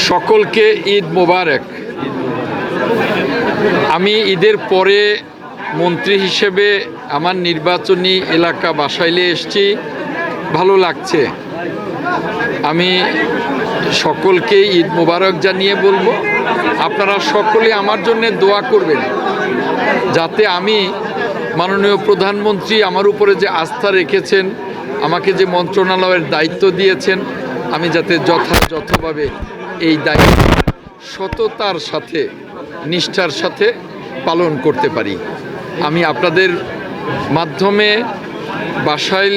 সকলকে ঈদ মোবারক। আমি ঈদের পরে মন্ত্রী হিসেবে আমার নির্বাচনী এলাকা বাসাইলে এসেছি, ভালো লাগছে। আমি সকলকে ঈদ মোবারক জানিয়ে বলবো, আপনারা সকলে আমার জন্য দোয়া করবেন যাতে আমি মাননীয় প্রধানমন্ত্রী আমার উপরে যে আস্থা রেখেছেন, আমাকে যে মন্ত্রণালয়ের দায়িত্ব দিয়েছেন, আমি যাতে যথাযথভাবে এই দায়িত্ব সততার সাথে নিষ্ঠার সাথে পালন করতে পারি। আমি আপনাদের মাধ্যমে বাসাইল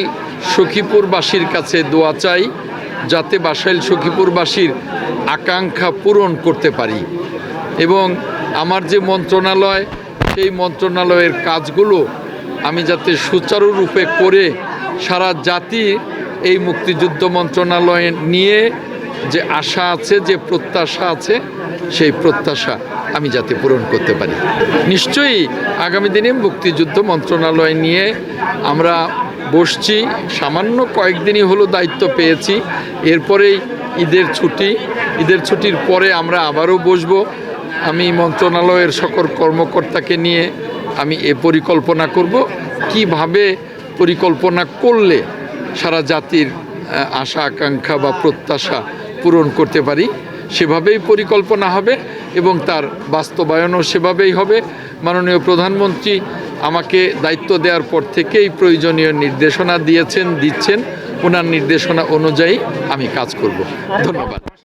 সখীপুরবাসীর কাছে দোয়া চাই যাতে বাসাইল সখীপুরবাসীর আকাঙ্ক্ষা পূরণ করতে পারি এবং আমার যে মন্ত্রণালয়, সেই মন্ত্রণালয়ের কাজগুলো আমি যাতে সুচারুরূপে করে সারা জাতি এই মুক্তিযুদ্ধ মন্ত্রণালয় নিয়ে যে আশা আছে, যে প্রত্যাশা আছে, সেই প্রত্যাশা আমি যাতে পূরণ করতে পারি। নিশ্চয়ই আগামী দিনে মুক্তিযুদ্ধ মন্ত্রণালয় নিয়ে আমরা বসছি, সামান্য কয়েকদিনই হলো দায়িত্ব পেয়েছি, এরপরেই ঈদের ছুটির পরে আমরা আবারও বসবো। আমি মন্ত্রণালয়ের সকল কর্মকর্তাকে নিয়ে আমি পরিকল্পনা করব কিভাবে পরিকল্পনা করলে সারা জাতির আশা আকাঙ্ক্ষা বা প্রত্যাশা পূরণ করতে পারি, সেভাবেই পরিকল্পনা হবে এবং তার বাস্তবায়নও সেভাবেই হবে। মাননীয় প্রধানমন্ত্রী আমাকে দায়িত্ব দেওয়ার পর থেকেই প্রয়োজনীয় নির্দেশনা দিচ্ছেন। ওনার নির্দেশনা অনুযায়ী আমি কাজ করব। ধন্যবাদ।